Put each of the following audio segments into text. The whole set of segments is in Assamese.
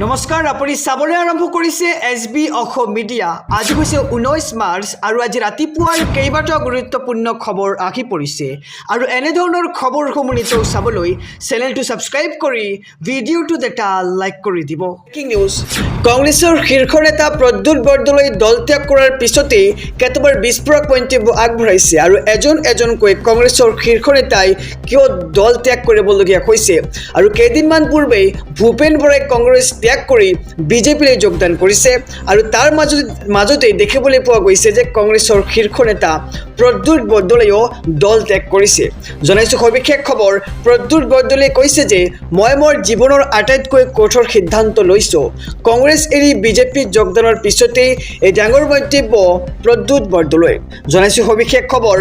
নমস্কাৰ আপুনি চাবলৈ আৰম্ভ কৰিছে SB অসম মিডিয়া। আজি হৈছে 19 মাৰ্চ আৰু আজি ৰাতিপুৱাৰ কেইবাটাও গুৰুত্বপূৰ্ণ খবৰ আহি পৰিছে আৰু এনেধৰণৰ খবৰসমূহ নিতৌ চাবলৈ চেনেলটো ছাবস্ক্ৰাইব কৰি ভিডিঅ'টো এটা লাইক কৰি দিব। ব্ৰেকিং নিউজ, কংগ্ৰেছৰ শীৰ্ষ নেতা প্ৰদ্যুৎ বৰদলৈ দল ত্যাগ কৰাৰ পিছতেই কেতবোৰ বিস্ফোৰক মন্তব্য আগবঢ়াইছে আৰু এজনকৈ কংগ্ৰেছৰ শীৰ্ষ নেতাই কিয় দল ত্যাগ কৰিবলগীয়া হৈছে আৰু কেইদিনমান পূৰ্বেই ভূপেন বৰাই কংগ্ৰেছ ত্যাগ কৰি বিজেপিলৈ যোগদান কৰিছে আৰু তাৰ মাজতে দেখিবলৈ পোৱা গৈছে যে কংগ্ৰেছৰ শীৰ্ষ নেতা প্ৰদ্যুৎ বৰদলৈও দল ত্যাগ কৰিছে। জনাইছো সবিশেষ খবৰ। প্ৰদ্যুৎ বৰদলৈয়ে কৈছে যে মই মোৰ জীৱনৰ আটাইতকৈ কঠোৰ সিদ্ধান্ত লৈছো। কংগ্ৰেছ এৰি বিজেপিত যোগদানৰ পিছতেই এই ডাঙৰ মন্তব্য প্ৰদ্যুৎ বৰদলৈ। জনাইছো সবিশেষ খবৰ।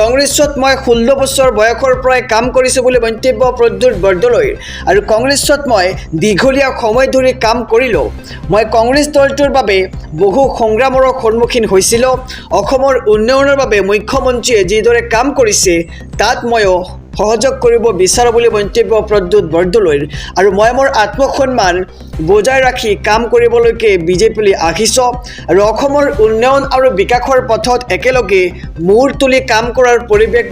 কংগ্ৰেছত মই 16 বছৰ বয়সৰ পৰাই কাম কৰিছোঁ বুলি মন্তব্য প্ৰদ্যুৎ বৰদলৈৰ আৰু কংগ্ৰেছত মই দীঘলীয়া সময় ধৰি কাম কৰিলোঁ। মই কংগ্ৰেছ দলটোৰ বাবে বহু সংগ্ৰামৰ সন্মুখীন হৈছিলোঁ। অসমৰ উন্নয়নৰ বাবে মুখ্যমন্ত্ৰীয়ে যিদৰে কাম কৰিছে তাত ময়ো সহযোগ কৰিব বিচাৰোঁ বুলি মন্তব্য প্ৰদ্যুৎ বৰদলৈৰ আৰু মই মোৰ আত্মসন্মান বজাই ৰাখি কাম কৰিবলৈকে বিজেপিলৈ আহিছোঁ আৰু অসমৰ উন্নয়ন আৰু বিকাশৰ পথত একেলগে মূৰ তুলি কাম কৰাৰ পৰিৱেশ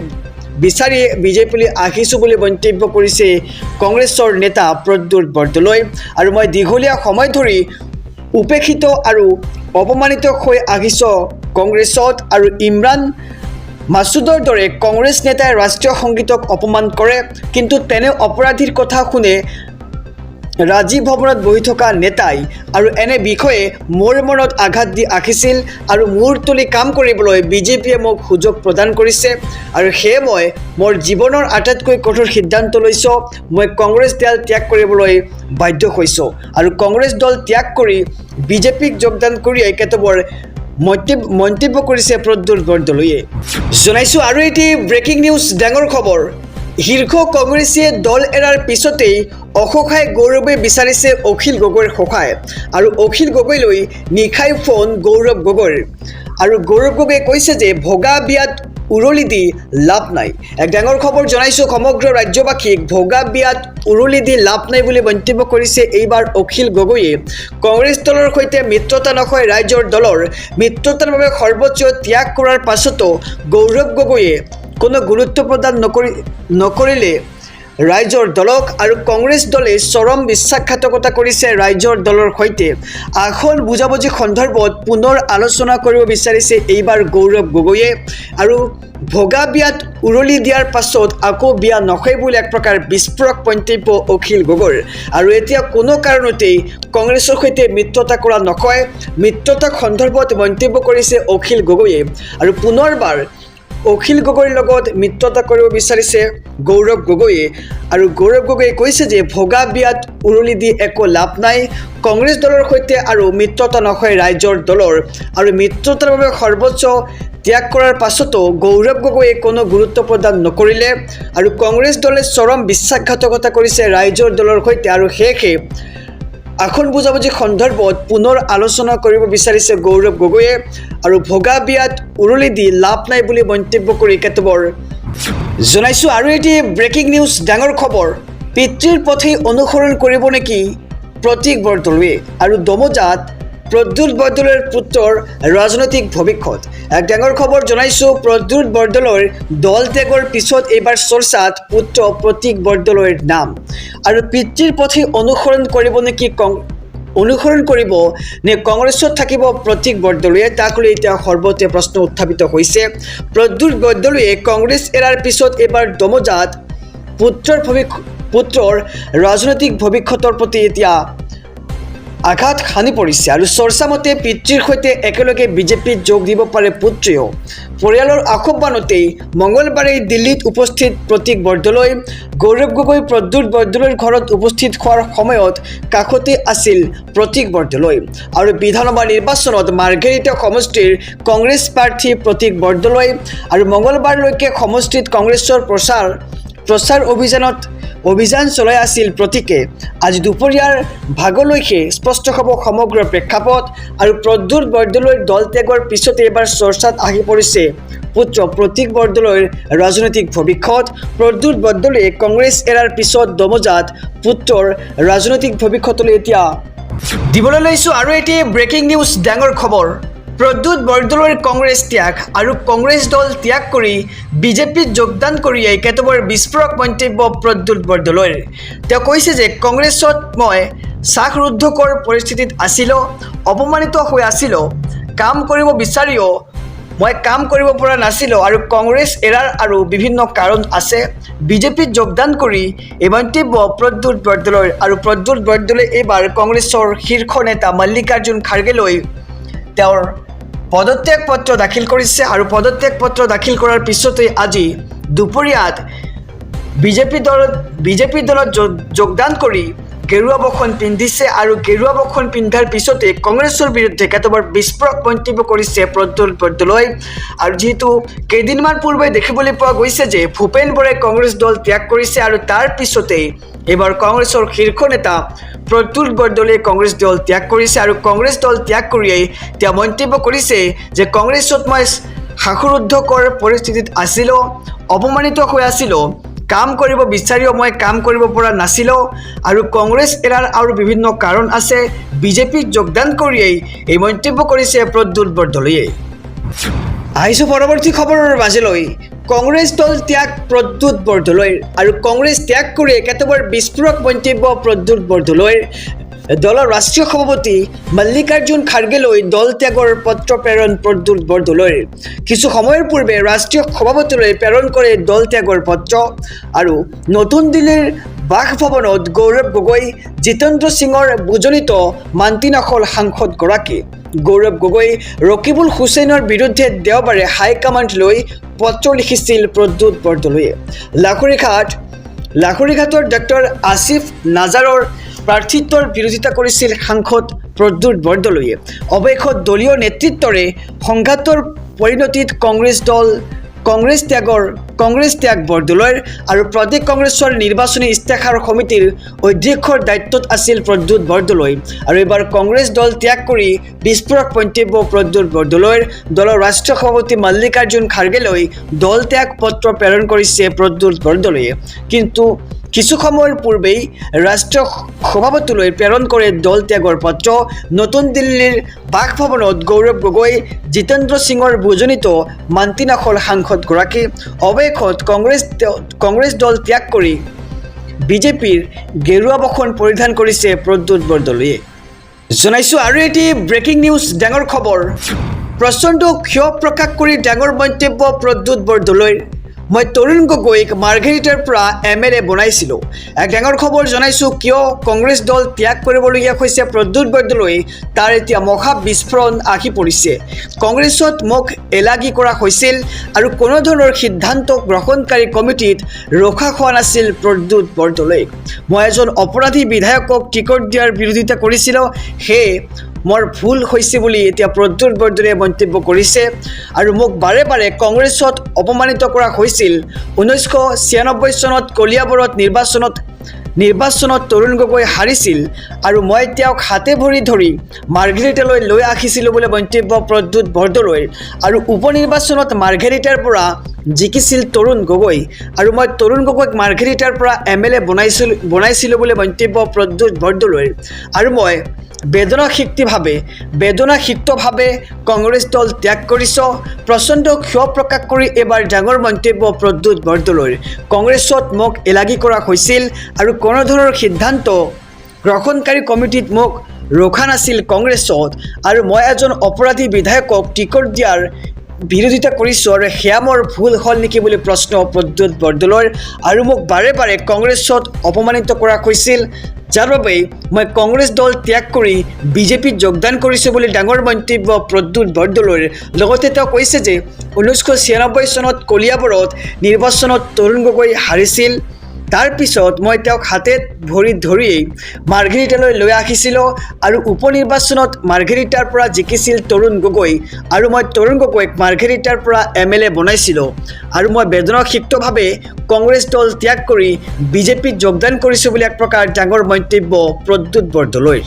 বিচাৰি বিজেপিলৈ আহিছোঁ বুলি মন্তব্য কৰিছে কংগ্ৰেছৰ নেতা প্ৰদ্যুৎ বৰদলৈ আৰু মই দীঘলীয়া সময় ধৰি উপেক্ষিত আৰু অপমানিত হৈ আহিছোঁ কংগ্ৰেছত আৰু ইমৰান মাছুদৰ দৰে কংগ্ৰেছ নেতাই ৰাষ্ট্ৰীয় সংগীতক অপমান কৰে, কিন্তু তেনে অপৰাধীৰ কথা শুনে ৰাজীৱ ভৱনত বহি থকা নেতাই আৰু এনে বিষয়ে মোৰ মনত আঘাত দি আহিছিল আৰু মূৰ তুলি কাম কৰিবলৈ বিজেপিয়ে মোক সুযোগ প্ৰদান কৰিছে আৰু সেয়ে মই মোৰ জীৱনৰ আটাইতকৈ কঠোৰ সিদ্ধান্ত লৈছোঁ। মই কংগ্ৰেছ দল ত্যাগ কৰিবলৈ বাধ্য হৈছোঁ আৰু কংগ্ৰেছ দল ত্যাগ কৰি বিজেপিক যোগদান কৰিয়েই কেতবোৰ মন্তব্য কৰিছে প্ৰদ্যুৎ বৰদলৈয়ে। জনাইছোঁ আৰু এটি ব্ৰেকিং নিউজ, ডাঙৰ খবৰ। শীৰ্ষ কংগ্ৰেছীয়ে দল এৰাৰ পিছতেই অসহায় গৌৰৱে বিচাৰিছে অখিল গগৈৰ সহায় আৰু অখিল গগৈলৈ নিশাই ফোন গৌৰৱ গগৈৰ আৰু গৌৰৱ গগৈয়ে কৈছে যে ভগা বিয়াত উৰুলি দি লাভ নাই। এক ডাঙৰ খবৰ জনাইছোঁ সমগ্ৰ ৰাজ্যবাসীক। ভগা বিয়াত উৰুলি দি লাভ নাই বুলি মন্তব্য কৰিছে এইবাৰ অখিল গগৈয়ে। কংগ্ৰেছ দলৰ সৈতে মিত্ৰতা নকয় ৰাইজৰ দলৰ মিত্ৰতাৰ বাবে সৰ্বোচ্চ ত্যাগ কৰাৰ পাছতো গৌৰৱ গগৈয়ে কোনো গুৰুত্ব প্ৰদান নকৰিলে ৰাইজৰ দলক আৰু কংগ্ৰেছ দলে চৰম বিশ্বাসঘাতকতা কৰিছে ৰাইজৰ দলৰ সৈতে। আসল বুজাবুজি সন্দৰ্ভত পুনৰ আলোচনা কৰিব বিচাৰিছে এইবাৰ গৌৰৱ গগৈয়ে আৰু ভগা বিয়াত উৰুলি দিয়াৰ পাছত আকৌ বিয়া নহয় বুলি এক প্ৰকাৰ বিস্ফোৰক মন্তব্য অখিল গগৈৰ আৰু এতিয়া কোনো কাৰণতেই কংগ্ৰেছৰ সৈতে মিত্ৰতা কৰা নকয়। মিত্ৰতাক সন্দৰ্ভত মন্তব্য কৰিছে অখিল গগৈয়ে আৰু পুনৰবাৰ অখিল গগৈৰ লগত মিত্ৰতা কৰিব বিচাৰিছে গৌৰৱ গগৈয়ে আৰু গৌৰৱ গগৈয়ে কৈছে যে ভগা বিয়াত উৰুলি দি একো লাভ নাই। কংগ্ৰেছ দলৰ সৈতে আৰু মিত্ৰতা নহয় ৰাইজৰ দলৰ আৰু মিত্ৰতাৰ বাবে সৰ্বোচ্চ ত্যাগ কৰাৰ পাছতো গৌৰৱ গগৈয়ে কোনো গুৰুত্ব প্ৰদান নকৰিলে আৰু কংগ্ৰেছ দলে চৰম বিশ্বাসঘাতকতা কৰিছে ৰাইজৰ দলৰ সৈতে আৰু সেয়েহে আসন বুজাবুজি সন্দৰ্ভত পুনৰ আলোচনা কৰিব বিচাৰিছে গৌৰৱ গগৈয়ে আৰু ভগা বিয়াত উৰুলি দি লাভ নাই বুলি মন্তব্য কৰি কেতবোৰ জনাইছোঁ আৰু এটি ব্ৰেকিং নিউজ, ডাঙৰ খবৰ। পিতৃৰ পথেই অনুসৰণ কৰিব নেকি প্ৰতীক বৰদলৈয়ে আৰু দমোজাত প্ৰদ্যুৎ বৰদলৈৰ পুত্ৰৰ ৰাজনৈতিক ভৱিষ্যত। এক ডাঙৰ খবৰ জনাইছোঁ প্ৰদ্যুৎ বৰদলৈৰ দল ত্যাগৰ পিছত এইবাৰ চৰ্চাত পুত্ৰ প্ৰতীক বৰদলৈৰ নাম আৰু পিতৃৰ পথেই অনুসৰণ কৰিব নে কংগ্ৰেছত থাকিব প্ৰতীক বৰদলৈয়ে, তাক লৈ এতিয়া সৰ্বতে প্ৰশ্ন উত্থাপিত হৈছে। প্ৰদ্যুৎ বৰদলৈয়ে কংগ্ৰেছ এৰাৰ পিছত এইবাৰ দমোজাত পুত্ৰৰ ৰাজনৈতিক ভৱিষ্যতৰ প্ৰতি এতিয়া আঘাত সানি পৰিছে আৰু চৰ্চা মতে পিতৃৰ সৈতে একেলগে বিজেপিত যোগ দিব পাৰে পুত্ৰেও। পৰিয়ালৰ আহ্বানতেই মঙলবাৰে দিল্লীত উপস্থিত প্ৰতীক বৰদলৈ। গৌৰৱ গগৈ প্ৰদ্যুৎ বৰদলৈৰ ঘৰত উপস্থিত হোৱাৰ সময়ত কাষতে আছিল প্ৰতীক বৰদলৈ আৰু বিধানসভা নিৰ্বাচনত মাৰ্ঘেৰিটা সমষ্টিৰ কংগ্ৰেছ প্ৰাৰ্থী প্ৰতীক বৰদলৈ আৰু মঙলবাৰলৈকে সমষ্টিত কংগ্ৰেছৰ প্ৰচাৰ অভিযান চলাই আছিল প্ৰতীকে। আজি দুপৰীয়াৰ ভাগলৈকে স্পষ্ট হ'ব সমগ্ৰ প্ৰেক্ষাপট আৰু প্ৰদ্যুৎ বৰদলৈৰ দল ত্যাগৰ পিছতে এইবাৰ চৰ্চাত আহি পৰিছে পুত্ৰ প্ৰতীক বৰদলৈৰ ৰাজনৈতিক ভৱিষ্যত। প্ৰদ্যুৎ বৰদলৈয়ে কংগ্ৰেছ এৰাৰ পিছত দমোজাত পুত্ৰৰ ৰাজনৈতিক ভৱিষ্যতলৈ এতিয়া দিবলৈ লৈছোঁ আৰু এটি ব্ৰেকিং নিউজ ডাঙৰ খবৰ প্ৰদ্যুৎ বৰদলৈৰ কংগ্ৰেছ ত্যাগ আৰু কংগ্ৰেছ দল ত্যাগ কৰি বিজেপিত যোগদান কৰিয়েই কেতবোৰ বিস্ফোৰক মন্তব্য প্ৰদ্যুৎ বৰদলৈৰ তেওঁ কৈছে যে কংগ্ৰেছত মই শ্বাসৰুদ্ধকৰ পৰিস্থিতিত আছিলোঁ অপমানিত হৈ আছিলোঁ কাম কৰিব বিচাৰিও মই কাম কৰিব পৰা নাছিলোঁ আৰু কংগ্ৰেছ এৰাৰ আৰু বিভিন্ন কাৰণ আছে বিজেপিত যোগদান কৰি এই মন্তব্য প্ৰদ্যুৎ বৰদলৈৰ আৰু প্ৰদ্যুৎ বৰদলৈ এইবাৰ কংগ্ৰেছৰ শীৰ্ষ নেতা মল্লিকাৰ্জুন খাৰ্গেলৈ তেওঁৰ পদত্যাগ পত্ৰ দাখিল কৰিছে আৰু পদত্যাগ পত্ৰ দাখিল কৰাৰ পিছতেই আজি দুপৰীয়াত বিজেপি দলত যোগদান কৰি গেৰুৱা বখন পিন্ধিছে আৰু গেৰুৱা বখন পিন্ধাৰ পিছতে কংগ্ৰেছৰ বিৰুদ্ধে কেতবোৰ বিস্ফোৰক মন্তব্য কৰিছে প্ৰদ্যুৎ বৰদলৈ আৰু যেহেতু কেইদিনমান পূৰ্বে দেখিবলৈ পোৱা গৈছে যে ভূপেন বৰাই কংগ্ৰেছ দল ত্যাগ কৰিছে আৰু তাৰ পিছতেই এইবাৰ কংগ্ৰেছৰ শীৰ্ষ নেতা প্ৰদ্যুৎ বৰদলৈয়ে কংগ্ৰেছ দল ত্যাগ কৰিছে আৰু কংগ্ৰেছ দল ত্যাগ কৰিয়েই তেওঁ মন্তব্য কৰিছে যে কংগ্ৰেছত মই শ্বাসৰুদ্ধকৰ পৰিস্থিতিত আছিলোঁ অপমানিত হৈ আছিলোঁ কাম কৰিব বিচাৰিও মই কাম কৰিব পৰা নাছিলোঁ আৰু কংগ্ৰেছ এৰাৰ আৰু বিভিন্ন কাৰণ আছে বিজেপিত যোগদান কৰিয়েই এই মন্তব্য কৰিছে প্ৰদ্যুৎ বৰদলৈয়ে আহিছোঁ পৰৱৰ্তী খবৰৰ মাজলৈ কংগ্ৰেছ দল ত্যাগ প্ৰদ্যুৎ বৰদলৈৰ আৰু কংগ্ৰেছ ত্যাগ কৰি কেতবোৰ বিস্ফোৰক মন্তব্য প্ৰদ্যুৎ বৰদলৈৰ দলৰ ৰাষ্ট্ৰীয় সভাপতি মল্লিকাৰ্জুন খাৰ্গেলৈ দল ত্যাগৰ পত্ৰ প্ৰেৰণ প্ৰদ্যুৎ বৰদলৈৰ কিছু সময়ৰ পূৰ্বে ৰাষ্ট্ৰীয় সভাপতিলৈ প্ৰেৰণ কৰে দল ত্যাগৰ পত্ৰ আৰু নতুন দিল্লীৰ বাসভৱনত গৌৰৱ গগৈ জিতেন্দ্ৰ সিঙৰ বুজনিত মান্তি নাখল সাংসদগৰাকী গৌৰৱ গগৈ ৰকিবুল হুছেইনৰ বিৰুদ্ধে দেওবাৰে হাইকমাণ্ডলৈ পত্ৰ লিখিছিল প্ৰদ্যুৎ বৰদলৈয়ে লাখুৰিঘাটৰ ডক্টৰ আসিফ নাজাৰৰ প্ৰাৰ্থিত্বৰ বিৰোধিতা কৰিছিল সাংসদ প্ৰদ্যুৎ বৰদলৈয়ে অৱশেষত দলীয় নেতৃত্বৰে সংঘাতৰ পৰিণতিত কংগ্ৰেছ ত্যাগ বৰদলৈৰ আৰু প্ৰদেশ কংগ্ৰেছৰ নিৰ্বাচনী ইস্তাহাৰ সমিতিৰ অধ্যক্ষৰ দায়িত্বত আছিল প্ৰদ্যুৎ বৰদলৈ আৰু এইবাৰ কংগ্ৰেছ দল ত্যাগ কৰি বিস্ফোৰক মন্তব্য প্ৰদ্যুৎ বৰদলৈৰ দলৰ ৰাষ্ট্ৰীয় সভাপতি মল্লিকাৰ্জুন খাৰ্গেলৈ দল ত্যাগ পত্ৰ প্ৰেৰণ কৰিছে প্ৰদ্যুৎ বৰদলৈয়ে কিন্তু কিছু সময়ৰ পূৰ্বেই ৰাষ্ট্ৰীয় সভাপতিলৈ প্ৰেৰণ কৰে দল ত্যাগৰ পত্ৰ নতুন দিল্লীৰ বাসভৱনত গৌৰৱ গগৈ জিতেন্দ্ৰ সিঙৰ বুজনিত মান্তি নাখল সাংসদগৰাকী অৱশেষত কংগ্ৰেছ দল ত্যাগ কৰি বিজেপিৰ গেৰুৱা বখন পৰিধান কৰিছে প্ৰদ্যুৎ বৰদলৈয়ে জনাইছোঁ আৰু এটি ব্ৰেকিং নিউজ ডাঙৰ খবৰ প্ৰচণ্ড ক্ষোভ প্ৰকাশ কৰি ডাঙৰ মন্তব্য প্ৰদ্যুৎ বৰদলৈৰ মই তৰুণ গগৈক মাৰ্ঘেৰিটাৰ পৰা MLA বনাইছিলোঁ এক ডাঙৰ খবৰ জনাইছোঁ কিয় কংগ্ৰেছ দল ত্যাগ কৰিবলগীয়া হৈছে প্ৰদ্যুৎ বৰদলৈ তাৰ এতিয়া মহা বিস্ফোৰণ আহি পৰিছে কংগ্ৰেছত মোক এলাগী কৰা হৈছিল আৰু কোনো ধৰণৰ সিদ্ধান্ত গ্ৰহণকাৰী কমিটিত ৰখা হোৱা নাছিল প্ৰদ্যুৎ বৰদলৈ মই এজন অপৰাধী বিধায়কক টিকট দিয়াৰ বিৰোধিতা কৰিছিলোঁ সেয়ে মোৰ ভুল হৈছে বুলি এতিয়া প্ৰদ্যুৎ বৰদলৈয়ে মন্তব্য কৰিছে আৰু মোক বাৰে বাৰে কংগ্ৰেছত অপমানিত কৰা হৈছিল 1996 চনত কলিয়াবৰত নিৰ্বাচনত তৰুণ গগৈ হাৰিছিল আৰু মই তেওঁক হাতে ভৰি ধৰি মাৰ্ঘেৰিটালৈ লৈ আহিছিলোঁ বুলি মন্তব্য প্ৰদ্যুৎ বৰদলৈৰ আৰু উপনিৰ্বাচনত মাৰ্ঘেৰিটাৰ পৰা জিকিছিল তৰুণ গগৈ আৰু মই তৰুণ গগৈক মাৰ্ঘেৰিটাৰ পৰা MLA বনাইছিলোঁ বুলি মন্তব্য প্ৰদ্যুৎ বৰদলৈৰ আৰু মই বেদনাসিক্তভাৱে কংগ্ৰেছ দল ত্যাগ কৰিছোঁ প্ৰচণ্ড ক্ষোভ প্ৰকাশ কৰি এবাৰ ডাঙৰ মন্তব্য প্ৰদ্যুৎ বৰদলৈৰ কংগ্ৰেছত মোক এলাগী কৰা হৈছিল আৰু কোনো ধৰণৰ সিদ্ধান্ত গ্ৰহণকাৰী কমিটিত মোক ৰখা নাছিল কংগ্ৰেছত আৰু মই এজন অপৰাধী বিধায়কক টিকট দিয়াৰ বিৰোধিতা কৰিছোঁ আৰু সেয়া মোৰ ভুল হ'ল নেকি বুলি প্ৰশ্ন প্ৰদ্যুৎ বৰদলৈৰ আৰু মোক বাৰে বাৰে কংগ্ৰেছত অপমানিত কৰা হৈছিল যাৰ বাবে মই কংগ্ৰেছ দল ত্যাগ কৰি বিজেপিত যোগদান কৰিছোঁ বুলি ডাঙৰ মন্তব্য প্ৰদ্যুৎ বৰদলৈৰ লগতে তেওঁ কৈছে যে 1996 চনত কলিয়াবৰত নিৰ্বাচনত তৰুণ গগৈ হাৰিছিল তাৰ পিছত মই তেওঁক হাতে ভৰি ধৰিয়েই মাৰ্ঘেৰিটালৈ লৈ আহিছিলোঁ আৰু উপনিৰ্বাচনত মাৰ্ঘেৰিটাৰ পৰা জিকিছিল তৰুণ গগৈ আৰু মই তৰুণ গগৈক মাৰ্ঘেৰিটাৰ পৰা MLA বনাইছিলোঁ আৰু মই বেদনাসিক্তভাৱে কংগ্ৰেছ দল ত্যাগ কৰি বিজেপিত যোগদান কৰিছোঁ বুলি এক প্ৰকাৰ ডাঙৰ মন্তব্য প্ৰদ্যুৎ বৰদলৈৰ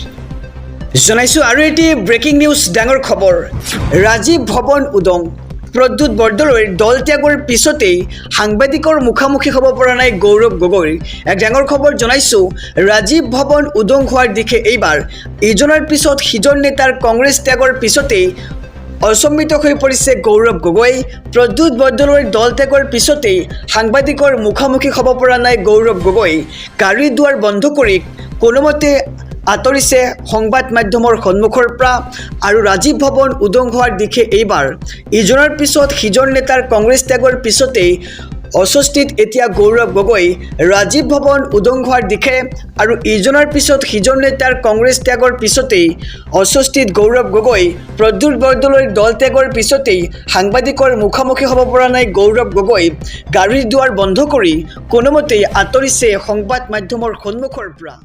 জনাইছোঁ আৰু এটি ব্ৰেকিং নিউজ ডাঙৰ খবৰ ৰাজীৱ ভৱন উদং প্ৰদ্যুৎ বৰদলৈৰ দল ত্যাগৰ পিছতেই সাংবাদিকৰ মুখামুখি হ'ব পৰা নাই গৌৰৱ গগৈৰ। এক ডাঙৰ খবৰ জনাইছোঁ, ৰাজীৱ ভৱন উদং হোৱাৰ দিশে এইবাৰ ইজনৰ পিছত সিজন নেতাৰ কংগ্ৰেছ ত্যাগৰ পিছতেই অচম্বিত হৈ পৰিছে গৌৰৱ গগৈ। প্ৰদ্যুৎ বৰদলৈৰ দল ত্যাগৰ পিছতেই সাংবাদিকৰ মুখামুখি হ'ব পৰা নাই গৌৰৱ গগৈ। গাড়ী দুৱাৰ বন্ধ কৰি কোনোমতে আঁতৰিছে সংবাদ মাধ্যমৰ সন্মুখৰ পৰা আৰু ৰাজীৱ ভৱন উদং হোৱাৰ দিশে এইবাৰ ইজনৰ পিছত সিজন নেতাৰ কংগ্ৰেছ ত্যাগৰ পিছতেই অস্বস্তিত এতিয়া গৌৰৱ গগৈ। ৰাজীৱ ভৱন উদং হোৱাৰ দিশে আৰু ইজনৰ পিছত সিজন নেতাৰ কংগ্ৰেছ ত্যাগৰ পিছতেই অস্বস্তিত গৌৰৱ গগৈ। প্ৰদ্যুৎ বৰদলৈৰ দল ত্যাগৰ পিছতেই সাংবাদিকৰ মুখামুখি হ'ব পৰা নাই গৌৰৱ গগৈ। গাড়ীৰ দুৱাৰ বন্ধ কৰি কোনোমতেই আঁতৰিছে সংবাদ মাধ্যমৰ সন্মুখৰ পৰা।